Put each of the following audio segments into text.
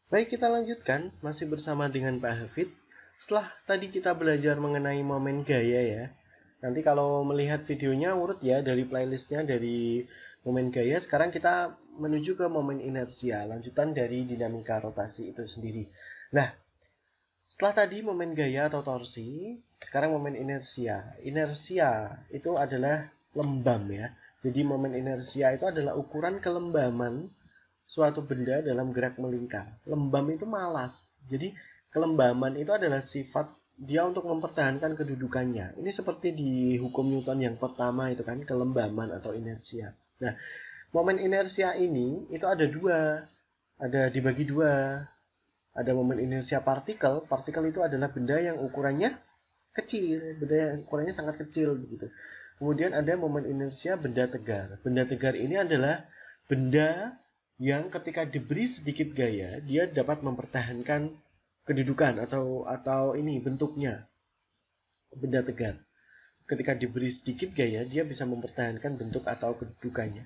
Baik, kita lanjutkan masih bersama dengan Pak Hafid. Setelah tadi kita belajar mengenai momen gaya ya. Nanti kalau melihat videonya urut ya dari playlistnya dari momen gaya. Sekarang kita menuju ke momen inersia, lanjutan dari dinamika rotasi itu sendiri. Nah, setelah tadi momen gaya atau torsi, sekarang momen inersia. Inersia itu adalah lembam ya. Jadi momen inersia itu adalah ukuran kelembaman suatu benda dalam gerak melingkar. Lembam itu malas. Jadi kelembaman itu adalah sifat dia untuk mempertahankan kedudukannya. Ini seperti di hukum Newton yang pertama itu kan, kelembaman atau inersia. Nah, momen inersia ini itu ada dua. Ada dibagi dua. Ada momen inersia partikel. Partikel itu adalah benda yang ukurannya kecil, benda yang ukurannya sangat kecil begitu. Kemudian ada momen inersia benda tegar. Benda tegar ini adalah benda yang ketika diberi sedikit gaya, dia dapat mempertahankan kedudukan atau ini bentuknya. Benda tegar. Ketika diberi sedikit gaya, dia bisa mempertahankan bentuk atau kedudukannya.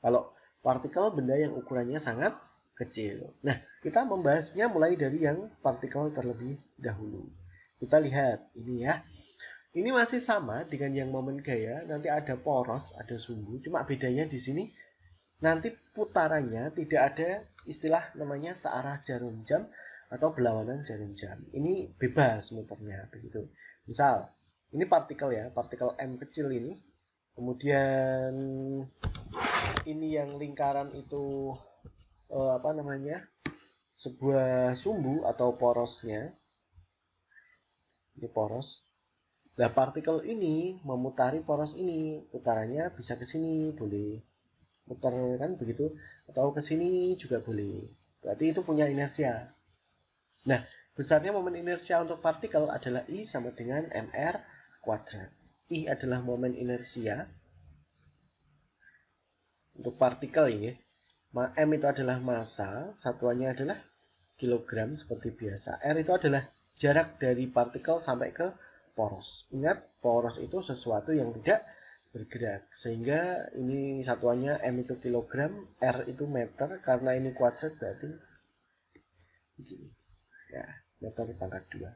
Kalau partikel benda yang ukurannya sangat kecil. Nah, kita membahasnya mulai dari yang partikel terlebih dahulu. Kita lihat ini ya. Ini masih sama dengan yang momen gaya, nanti ada poros, ada sumbu, cuma bedanya di sini nanti putarannya tidak ada istilah namanya searah jarum jam atau berlawanan jarum jam. Ini bebas muternya begitu. Misal, ini partikel ya, partikel M kecil ini. Kemudian ini yang lingkaran itu apa namanya? Sebuah sumbu atau porosnya. Ini poros. Nah, partikel ini memutari poros ini, putarannya bisa ke sini, boleh muter kan begitu, atau ke sini juga boleh. Berarti itu punya inersia. Nah, besarnya momen inersia untuk partikel adalah I sama dengan mr kuadrat. I adalah momen inersia untuk partikel ini. M itu adalah massa, satuannya adalah kilogram seperti biasa. R itu adalah jarak dari partikel sampai ke poros. Ingat, poros itu sesuatu yang tidak bergerak. Sehingga ini satuannya M itu kilogram, R itu meter, karena ini kuadrat berarti begini. Ya, meter pangkat 2.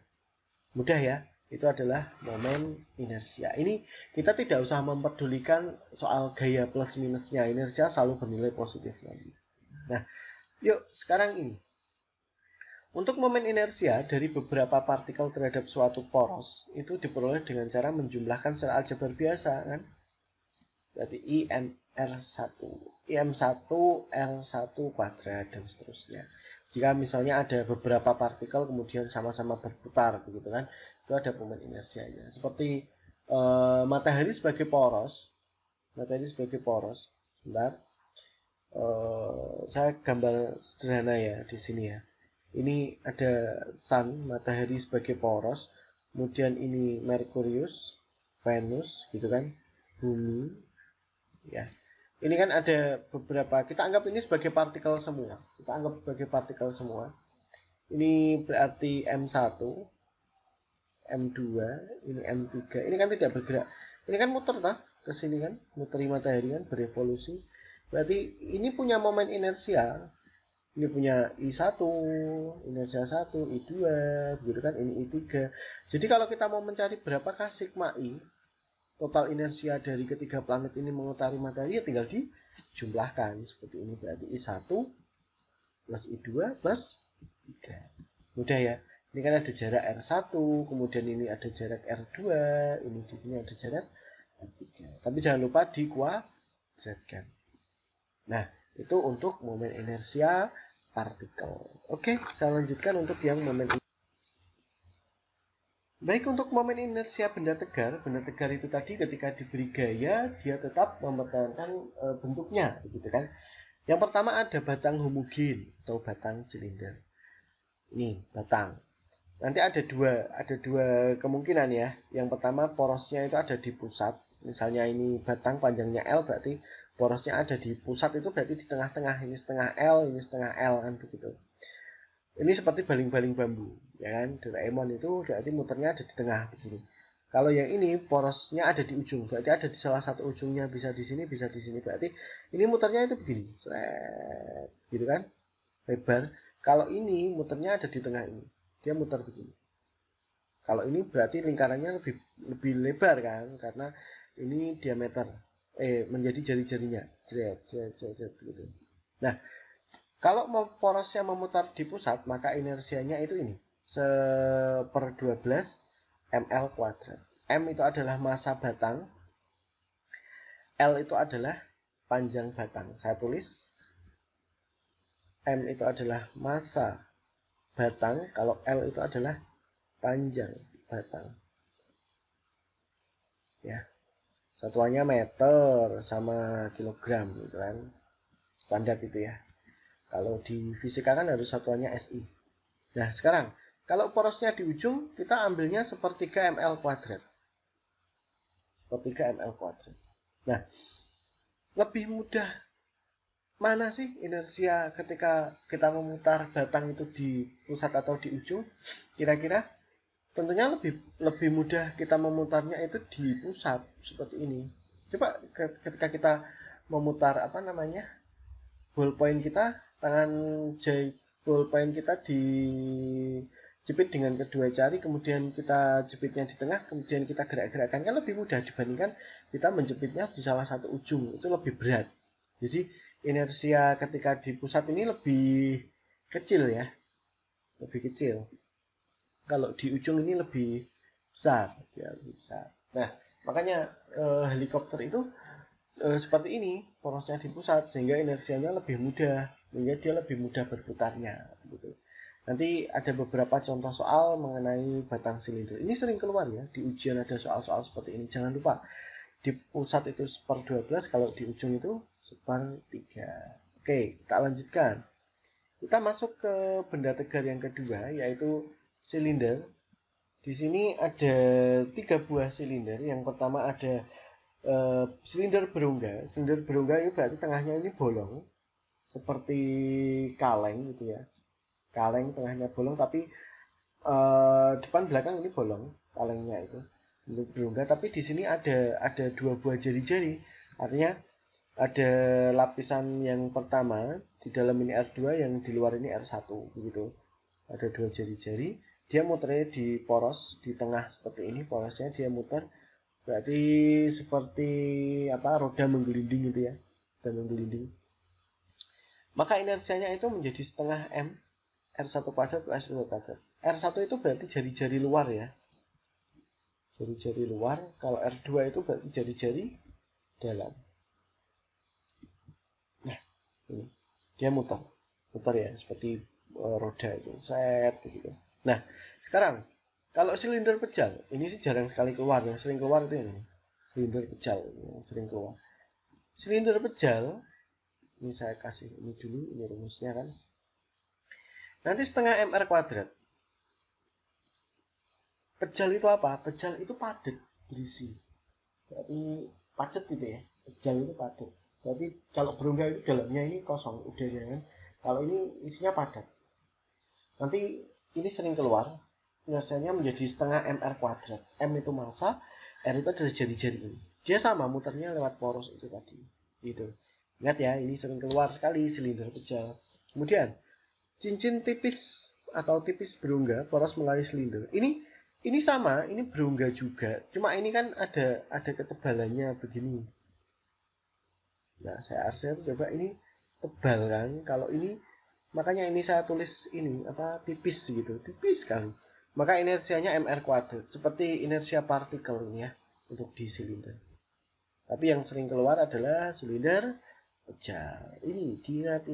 Mudah ya, itu adalah momen inersia. Ini kita tidak usah memperdulikan soal gaya plus minusnya. Inersia selalu bernilai positif nanti. Nah, yuk sekarang ini. Untuk momen inersia dari beberapa partikel terhadap suatu poros itu diperoleh dengan cara menjumlahkan secara aljabar biasa kan. Berarti INR1, IM1, R1 kuadrat dan seterusnya. Jika misalnya ada beberapa partikel kemudian sama-sama berputar begitu kan, itu ada momen inersianya. Seperti matahari sebagai poros, Bentar, saya gambar sederhana ya di sini ya. Ini ada Sun, matahari sebagai poros, kemudian ini Merkurius, Venus, gitu kan, Bumi, ya. Ini kan ada beberapa, kita anggap ini sebagai partikel semua. Ini berarti M1, M2, ini M3. Ini kan tidak bergerak. Ini kan muter tak? Ke sini kan, muteri matahari kan berevolusi. Berarti ini punya momen inersia. Ini punya I1, inersia 1, I2, begitu kan, ini I3. Jadi kalau kita mau mencari berapakah sigma I, total inersia dari ketiga planet ini mengutari matahari, ya tinggal dijumlahkan. Seperti ini, berarti I1 plus I2 plus I3. Mudah ya. Ini kan ada jarak R1, kemudian ini ada jarak R2, ini di sini ada jarak R3. Tapi jangan lupa dikuadratkan. Nah, itu untuk momen inersia partikel. Oke, saya lanjutkan untuk yang momen. Baik, untuk momen inersia benda tegar itu tadi ketika diberi gaya, dia tetap mempertahankan bentuknya, gitu kan. Yang pertama ada batang homogen atau batang silinder. Ini batang. Nanti ada dua kemungkinan ya. Yang pertama porosnya itu ada di pusat. Misalnya ini batang panjangnya L, berarti porosnya ada di pusat, itu berarti di tengah-tengah. Ini setengah L, ini setengah L kan begitu. Ini seperti baling-baling bambu, ya kan? Doraemon itu berarti muternya ada di tengah begini. Kalau yang ini porosnya ada di ujung, berarti ada di salah satu ujungnya, bisa di sini, bisa di sini. Berarti ini muternya itu begini, seret, gitu kan? Lebar. Kalau ini muternya ada di tengah ini, dia muter begini. Kalau ini berarti lingkarannya lebih lebar kan, karena ini diameter menjadi jari-jarinya. Gitu. Nah, kalau porosnya memutar di pusat, maka inersianya itu ini 1/12 ml kuadrat. M itu adalah massa batang, L itu adalah panjang batang. Saya tulis M itu adalah massa batang, kalau L itu adalah panjang batang. Ya. Satuannya meter sama kilogram gitu kan. Standar itu ya. Kalau di fisika kan harus satuannya SI. Nah, sekarang kalau porosnya di ujung, kita ambilnya 1/3 ml kuadrat. 1/3 ml kuadrat. Nah, lebih mudah mana sih inersia ketika kita memutar batang itu di pusat atau di ujung? Kira-kira tentunya lebih mudah kita memutarnya itu di pusat seperti ini. Coba ketika kita memutar ballpoint kita, tangan ballpoint kita dijepit dengan kedua jari, kemudian kita jepitnya di tengah, kemudian kita gerak-gerakkan, kan lebih mudah dibandingkan kita menjepitnya di salah satu ujung, itu lebih berat. Jadi inersia ketika di pusat ini lebih kecil ya, lebih kecil. Kalau di ujung ini lebih besar, ya lebih besar. Nah, makanya helikopter itu seperti ini, porosnya di pusat, sehingga inersianya lebih mudah, sehingga dia lebih mudah berputarnya. Gitu. Nanti ada beberapa contoh soal mengenai batang silinder. Ini sering keluar ya, di ujian ada soal-soal seperti ini. Jangan lupa, di pusat itu 1/12, kalau di ujung itu 1/3. Oke, kita lanjutkan. Kita masuk ke benda tegar yang kedua, yaitu silinder. Di sini ada 3 buah silinder. Yang pertama ada silinder berongga. Silinder berongga itu berarti tengahnya ini bolong, seperti kaleng gitu ya. Kaleng tengahnya bolong, tapi depan belakang ini bolong kalengnya itu. Silinder berongga. Tapi di sini ada 2 buah jari-jari. Artinya ada lapisan yang pertama di dalam ini R2, yang di luar ini R1 begitu. Ada 2 jari-jari, dia muternya di poros di tengah seperti ini, porosnya dia muter, berarti seperti roda menggelinding gitu ya, dan menggelinding. Maka inersianya itu menjadi setengah M R1 kuadrat plus R2 kuadrat. R1 itu berarti jari-jari luar ya, jari-jari luar. Kalau R2 itu berarti jari-jari dalam. Nah, ini dia muter ya, seperti roda itu, set gitu. Nah, sekarang kalau silinder pejal, ini sih jarang sekali keluar. Yang sering keluar itu ini, silinder pejal yang sering keluar. Silinder pejal, ini saya kasih ini dulu, ini rumusnya kan. Nanti setengah mr kuadrat. Pejal itu apa? Pejal itu padat, berisi. Berarti padat gitu ya. Pejal itu padat. Berarti kalau berongga itu dalamnya ini kosong, udaranya kan. Kalau ini isinya padat. Nanti ini sering keluar, inersianya menjadi setengah mr kuadrat. M itu massa, R itu adalah jari-jari ini. Dia sama muternya lewat poros itu tadi. Gitu. Ingat ya, ini sering keluar sekali silinder pejal. Kemudian cincin tipis atau tipis berongga, poros melalui silinder. Ini sama, ini berongga juga. Cuma ini kan ada ketebalannya begini. Nah, saya arsir coba ini tebal kan. Kalau ini, makanya ini saya tulis ini tipis gitu, tipis sekali. Maka inersianya mr kuadrat, seperti inersia partikel ini ya, untuk di silinder. Tapi yang sering keluar adalah silinder pejal. Ini diingat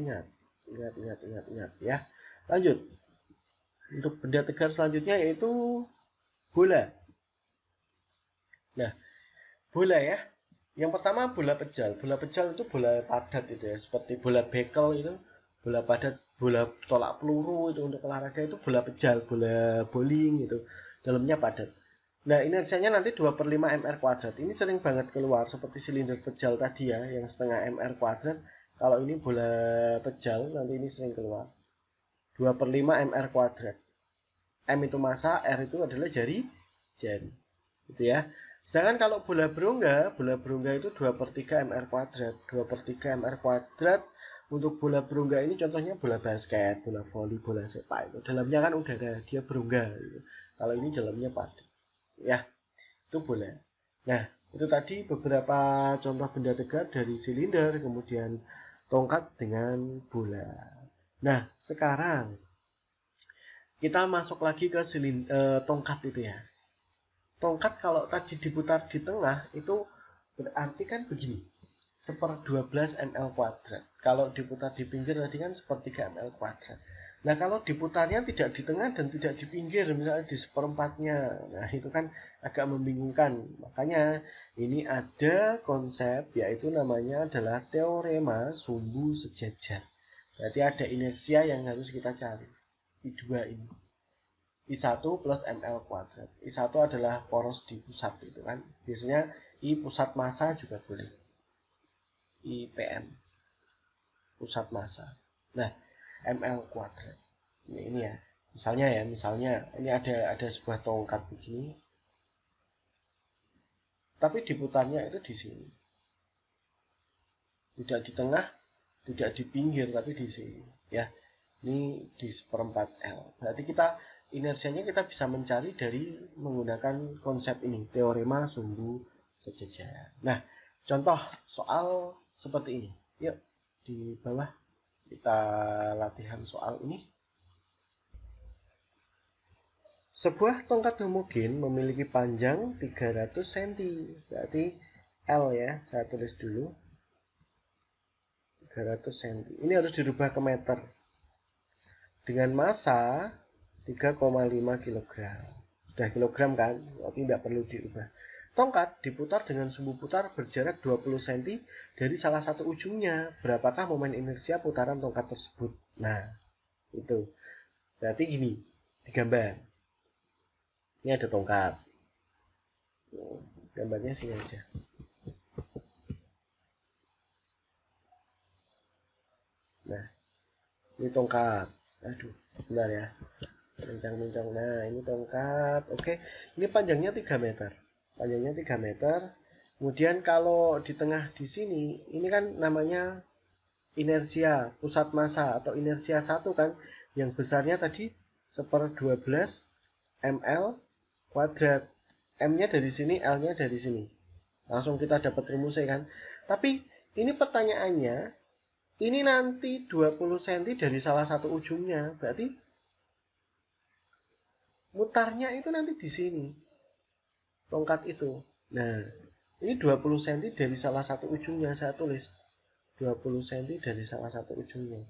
ya. Lanjut. Untuk benda tegar selanjutnya yaitu bola. Nah, bola ya. Yang pertama bola pejal. Bola pejal itu bola padat itu ya, seperti bola bekel itu, bola padat, bola tolak peluru itu untuk olahraga itu bola pejal, bola bowling itu, dalamnya padat. Nah, inersianya nanti 2/5 mr kuadrat. Ini sering banget keluar seperti silinder pejal tadi ya, yang setengah mr kuadrat. Kalau ini bola pejal, nanti ini sering keluar 2/5 mr kuadrat. M itu massa, R itu adalah jari. Gitu ya. Sedangkan kalau bola berongga itu 2/3 mr kuadrat. 2/3 mr kuadrat untuk bola berongga ini contohnya bola basket, bola voli, bola sepak itu dalamnya kan udara, dia berongga gitu. Kalau ini dalamnya padat. Ya, itu bola. Nah, itu tadi beberapa contoh benda tegak dari silinder, kemudian tongkat dengan bola. Nah, sekarang kita masuk lagi ke tongkat itu ya. Tongkat kalau tadi diputar di tengah itu berarti kan begini. 1/12 ml kuadrat. Kalau diputar di pinggir tadi kan 1/3 ml kuadrat. Nah, kalau diputarnya tidak di tengah dan tidak di pinggir, misalnya di 1/4-nya, nah itu kan agak membingungkan. Makanya ini ada konsep, yaitu namanya adalah teorema sumbu sejajar. Berarti ada inersia yang harus kita cari. I2 ini. I1 plus ml kuadrat. I1 adalah poros di pusat itu kan. Biasanya I pusat massa juga boleh. IPM pusat massa. Nah, ml kuadrat. Ini ya. Misalnya ini ada sebuah tongkat begini. Tapi diputarnya itu di sini. Tidak di tengah, tidak di pinggir, tapi di sini, ya. Ini di 1/4 L. Berarti inersianya kita bisa mencari dari menggunakan konsep ini, teorema sumbu sejajar. Nah, contoh soal seperti ini. Yuk, di bawah kita latihan soal ini. Sebuah tongkat homogen memiliki panjang 300 cm. Berarti L ya, saya tulis dulu. 300 cm. Ini harus dirubah ke meter. Dengan massa 3,5 kg. Sudah kilogram kan? Berarti tidak perlu dirubah. Tongkat diputar dengan sumbu putar berjarak 20 cm dari salah satu ujungnya. Berapakah momen inersia putaran tongkat tersebut? Nah, itu. Berarti gini, digambar. Ini ada tongkat. Gambarnya sini aja. Nah, ini tongkat. Aduh, bentar ya. Mencang-mencang. Nah, ini tongkat. Oke, ini panjangnya 3 meter. Panjangnya 3 meter. Kemudian kalau di tengah di sini, ini kan namanya inersia pusat massa atau inersia 1 kan. Yang besarnya tadi 1/12 ml kuadrat. M-nya dari sini, L-nya dari sini. Langsung kita dapat rumusnya kan. Tapi ini pertanyaannya, ini nanti 20 cm dari salah satu ujungnya. Berarti mutarnya itu nanti di sini. Tongkat itu. Nah, ini 20 cm dari salah satu ujungnya. Saya tulis 20 cm dari salah satu ujungnya.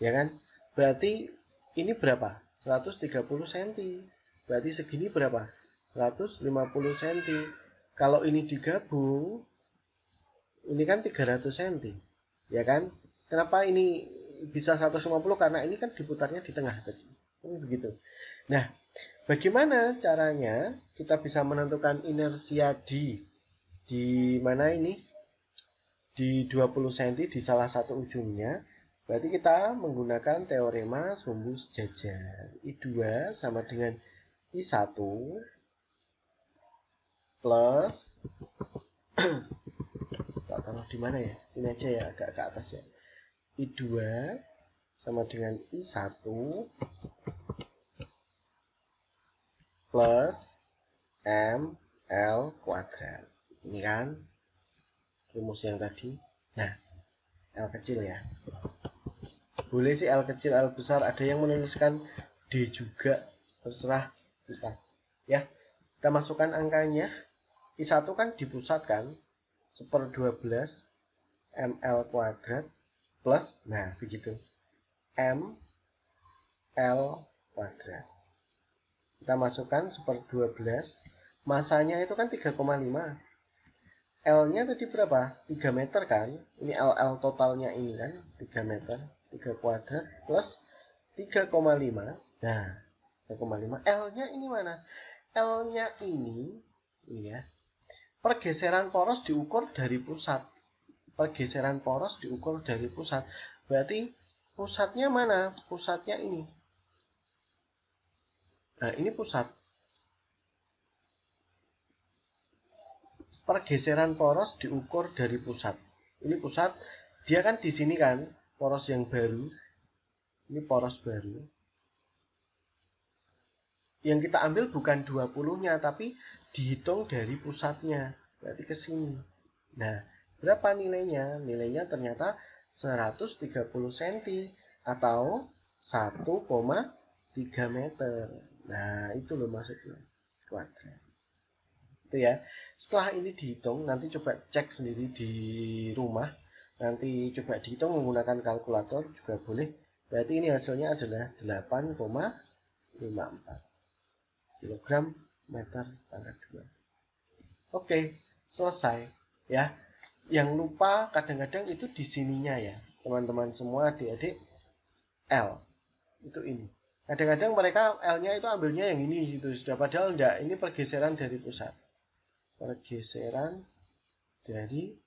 Ya kan? Berarti ini berapa? 130 cm. Berarti segini berapa? 150 cm. Kalau ini digabung, ini kan 300 cm. Ya kan? Kenapa ini bisa 150? Karena ini kan diputarnya di tengah tadi. Begitu. Nah, bagaimana caranya kita bisa menentukan inersia di mana ini? Di 20 cm di salah satu ujungnya. Berarti kita menggunakan teorema sumbu sejajar. I2 sama dengan I1 plus tak taruh di mana ya? Ini aja ya, agak ke atas ya. I2 sama dengan I1 plus ML kuadrat. Ini kan rumus yang tadi. Nah, L kecil ya. Boleh sih L kecil, L besar. Ada yang menuliskan D juga. Terserah kita. Ya, kita masukkan angkanya. I1 kan dipusatkan 1/12 ml kuadrat plus, nah begitu, ml kuadrat. Kita masukkan 1/12, masanya itu kan 3,5. L-nya tadi berapa? 3 meter kan? Ini LL totalnya ini kan 3 meter, 3 kuadrat plus 3,5. Nah, 3,5. L-nya ini mana? L-nya ini ya. Pergeseran poros diukur dari pusat. Pergeseran poros diukur dari pusat. Berarti pusatnya mana? Pusatnya ini. Nah, ini pusat. Pergeseran poros diukur dari pusat. Ini pusat. Dia kan di sini kan. poros yang baru. Ini poros baru. Yang kita ambil bukan 20-nya, tapi dihitung dari pusatnya. Berarti ke sini. Nah, berapa nilainya? Nilainya ternyata 130 cm atau 1,3 meter. Nah, itu loh maksudnya. Kuadrat. Itu ya. Setelah ini dihitung, nanti coba cek sendiri di rumah. Nanti coba dihitung menggunakan kalkulator juga boleh. Berarti ini hasilnya adalah 8,54 kg meter pangkat 2. Oke, selesai ya. Yang lupa kadang-kadang itu di sininya ya, teman-teman semua, adik-adik, L itu ini. Kadang-kadang mereka L-nya itu ambilnya yang ini gitu sudah, padahal enggak, ini pergeseran dari pusat. Pergeseran dari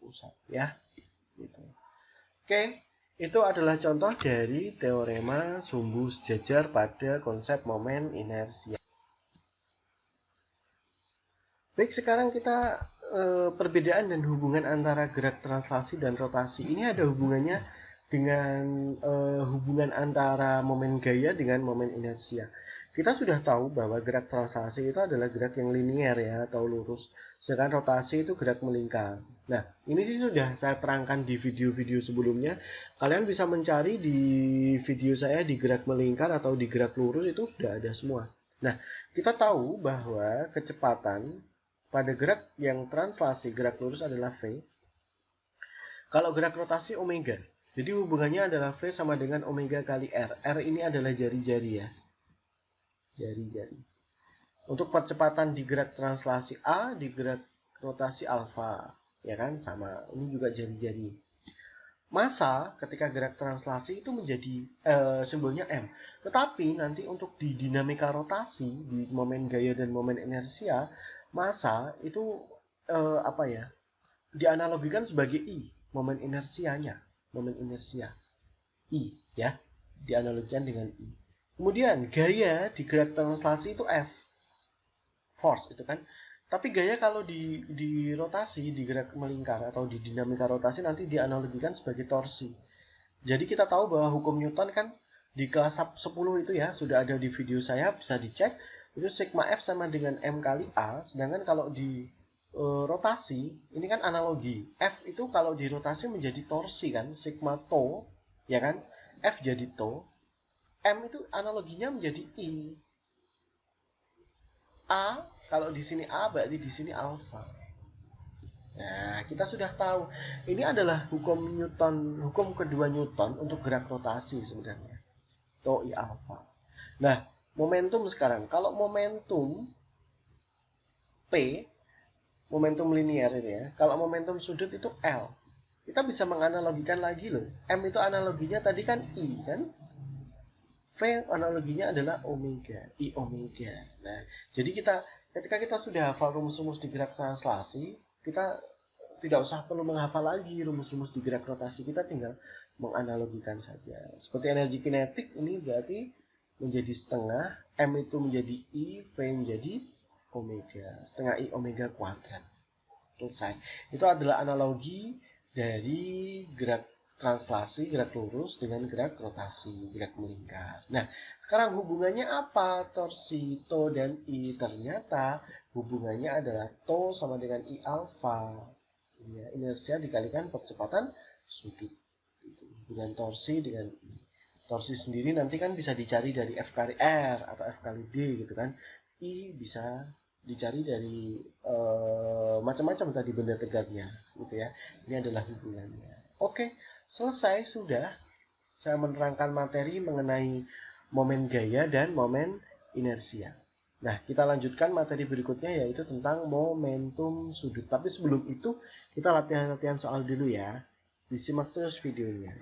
pusat ya. Gitu. Oke. Itu adalah contoh dari teorema sumbu sejajar pada konsep momen inersia. Baik, sekarang kita perbedaan dan hubungan antara gerak translasi dan rotasi. Ini ada hubungannya dengan hubungan antara momen gaya dengan momen inersia. Kita sudah tahu bahwa gerak translasi itu adalah gerak yang linier ya, atau lurus. Sedangkan rotasi itu gerak melingkar. Nah, ini sih sudah saya terangkan di video-video sebelumnya. Kalian bisa mencari di video saya di gerak melingkar atau di gerak lurus, itu sudah ada semua. Nah, kita tahu bahwa kecepatan pada gerak yang translasi, gerak lurus adalah V. Kalau gerak rotasi omega. Jadi hubungannya adalah V sama dengan omega kali R. R ini adalah jari-jari ya. Jari-jari. Untuk percepatan di gerak translasi A, di gerak rotasi alfa, ya kan, sama. Ini juga jari-jari. Massa ketika gerak translasi itu menjadi simbolnya M. Tetapi nanti untuk di dinamika rotasi, di momen gaya dan momen inersia, massa itu dianalogikan sebagai I, momen inersianya, momen inersia I ya, dianalogikan dengan I. Kemudian gaya di gerak translasi itu F, force itu kan. Tapi gaya kalau di rotasi, di gerak melingkar atau di dinamika rotasi nanti dianalogikan sebagai torsi. Jadi kita tahu bahwa hukum Newton kan di kelas 10 itu ya, sudah ada di video saya, bisa dicek. Itu sigma F sama dengan M kali A. Sedangkan kalau di rotasi, ini kan analogi. F itu kalau di rotasi menjadi torsi kan, sigma tau, ya kan? F jadi tau. M itu analoginya menjadi I. A, kalau di sini A berarti di sini alfa. Nah, kita sudah tahu. Ini adalah hukum Newton, hukum kedua Newton untuk gerak rotasi sebenarnya. Tau I alfa. Nah, momentum sekarang. Kalau momentum P, momentum linear ini ya. Kalau momentum sudut itu L. Kita bisa menganalogikan lagi loh. M itu analoginya tadi kan I kan? V analoginya adalah omega, I omega. Nah, jadi ketika kita sudah hafal rumus-rumus di gerak translasi, kita tidak usah perlu menghafal lagi rumus-rumus di gerak rotasi, kita tinggal menganalogikan saja. Seperti energi kinetik ini berarti menjadi setengah, M itu menjadi I, V menjadi omega, setengah I omega kuadrat. Selesai. Itu adalah analogi dari gerak translasi, gerak lurus dengan gerak rotasi, gerak melingkar. Nah, sekarang hubungannya apa? Torsi, tau, dan I. Ternyata hubungannya adalah tau sama dengan I alfa. Ya, inersia dikalikan percepatan sudut. Hubungan torsi dengan I. Torsi sendiri nanti kan bisa dicari dari F kali R atau F kali D gitu kan. I bisa dicari dari macam-macam tadi benda tegaknya gitu ya. Ini adalah hubungannya. Oke. Selesai sudah saya menerangkan materi mengenai momen gaya dan momen inersia. Nah, kita lanjutkan materi berikutnya yaitu tentang momentum sudut. Tapi sebelum itu kita latihan-latihan soal dulu ya. Disimak terus videonya.